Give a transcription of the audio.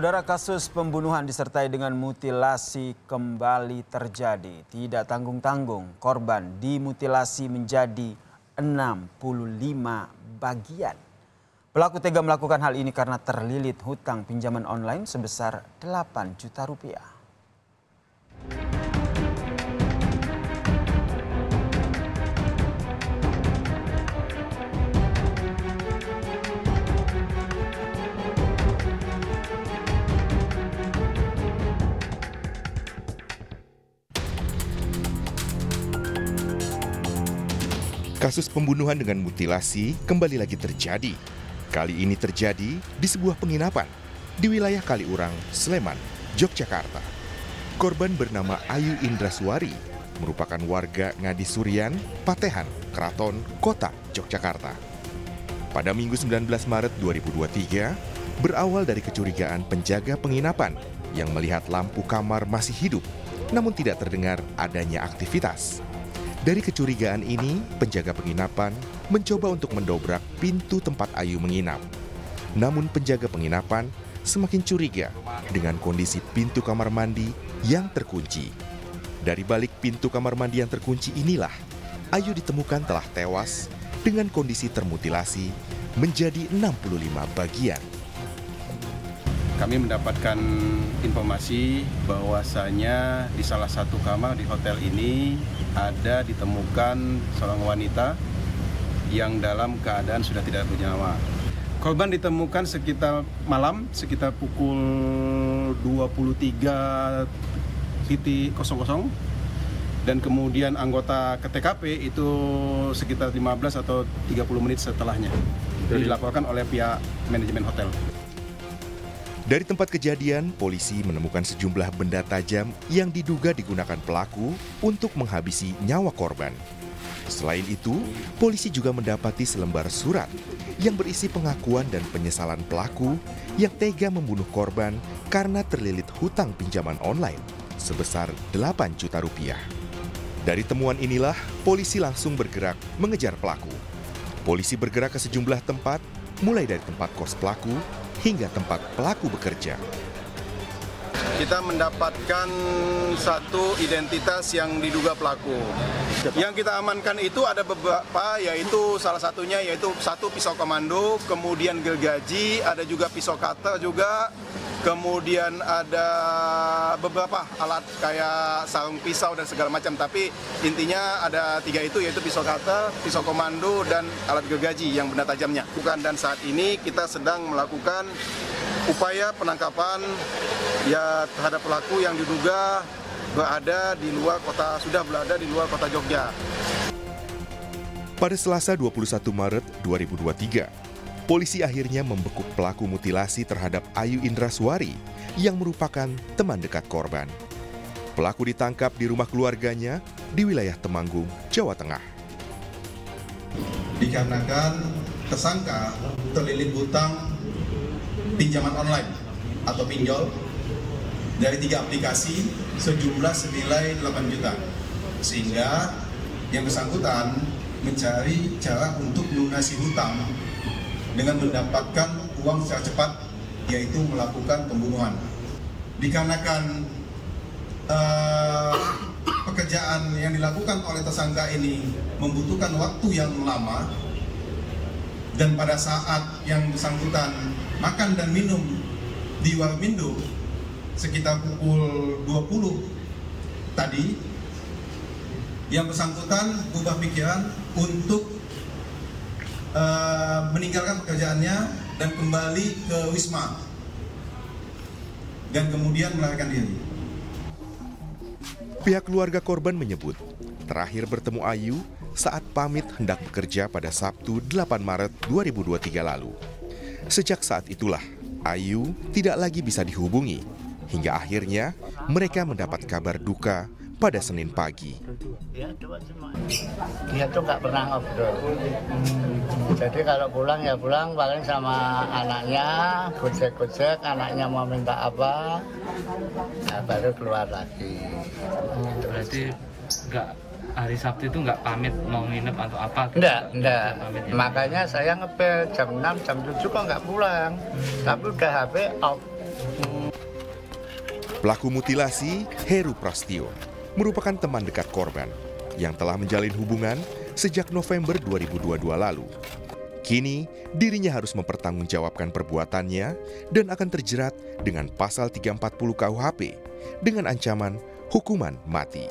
Saudara, kasus pembunuhan disertai dengan mutilasi kembali terjadi. Tidak tanggung-tanggung, korban dimutilasi menjadi 65 bagian. Pelaku tega melakukan hal ini karena terlilit hutang pinjaman online sebesar 8 juta rupiah. Kasus pembunuhan dengan mutilasi kembali lagi terjadi. Kali ini terjadi di sebuah penginapan di wilayah Kaliurang, Sleman, Yogyakarta. Korban bernama Ayu Indraswari, merupakan warga Ngadi Suryan, Patehan, Keraton, Kota, Yogyakarta. Pada Minggu 19 Maret 2023, berawal dari kecurigaan penjaga penginapan yang melihat lampu kamar masih hidup, namun tidak terdengar adanya aktivitas. Dari kecurigaan ini, penjaga penginapan mencoba untuk mendobrak pintu tempat Ayu menginap. Namun penjaga penginapan semakin curiga dengan kondisi pintu kamar mandi yang terkunci. Dari balik pintu kamar mandi yang terkunci inilah, Ayu ditemukan telah tewas dengan kondisi termutilasi menjadi 65 bagian. Kami mendapatkan informasi bahwasanya di salah satu kamar di hotel ini ada ditemukan seorang wanita yang dalam keadaan sudah tidak bernyawa. Korban ditemukan sekitar malam, sekitar pukul 23.00 dan kemudian anggota ke TKP itu sekitar 15 atau 30 menit setelahnya. Itu dilaporkan oleh pihak manajemen hotel. Dari tempat kejadian, polisi menemukan sejumlah benda tajam yang diduga digunakan pelaku untuk menghabisi nyawa korban. Selain itu, polisi juga mendapati selembar surat yang berisi pengakuan dan penyesalan pelaku yang tega membunuh korban karena terlilit hutang pinjaman online sebesar 8 juta rupiah. Dari temuan inilah, polisi langsung bergerak mengejar pelaku. Polisi bergerak ke sejumlah tempat, mulai dari tempat kos pelaku hingga tempat pelaku bekerja. Kita mendapatkan satu identitas yang diduga pelaku. Yang kita amankan itu ada beberapa, yaitu salah satunya yaitu satu pisau komando, kemudian gergaji, ada juga pisau cutter juga, kemudian ada beberapa alat kayak sarung pisau dan segala macam. Tapi intinya ada 3 itu, yaitu pisau cutter, pisau komando, dan alat gergaji yang benda tajamnya. Dan saat ini kita sedang melakukan upaya penangkapan terhadap pelaku yang diduga sudah berada di luar kota Jogja. Pada Selasa 21 Maret 2023, polisi akhirnya membekuk pelaku mutilasi terhadap Ayu Indraswari yang merupakan teman dekat korban. Pelaku ditangkap di rumah keluarganya di wilayah Temanggung, Jawa Tengah. Dikarenakan tersangka terlilit hutang pinjaman online atau pinjol dari 3 aplikasi sejumlah senilai 8 juta. Sehingga yang bersangkutan mencari cara untuk melunasi hutang dengan mendapatkan uang secara cepat, yaitu melakukan pembunuhan. Dikarenakan pekerjaan yang dilakukan oleh tersangka ini membutuhkan waktu yang lama, dan pada saat yang bersangkutan makan dan minum di Warmindo sekitar pukul 20 tadi, yang bersangkutan berubah pikiran untuk meninggalkan pekerjaannya dan kembali ke Wisma dan kemudian melarikan diri. Pihak keluarga korban menyebut terakhir bertemu Ayu saat pamit hendak bekerja pada Sabtu 8 Maret 2023 lalu. Sejak saat itulah Ayu tidak lagi bisa dihubungi, hingga akhirnya mereka mendapat kabar duka pada Senin pagi. Dia tuh nggak pernah ngobrol. Jadi kalau pulang ya pulang paling sama anaknya, gojek-gojek, anaknya mau minta apa, nah baru keluar lagi. Berarti nggak, hari Sabtu itu nggak pamit mau nginep atau apa? Enggak. Ya? Makanya saya ngebel jam 6, jam 7 kok nggak pulang. Tapi udah HP off. Pelaku mutilasi, Heru Prastio, merupakan teman dekat korban yang telah menjalin hubungan sejak November 2022 lalu. Kini, dirinya harus mempertanggungjawabkan perbuatannya dan akan terjerat dengan pasal 340 KUHP dengan ancaman hukuman mati.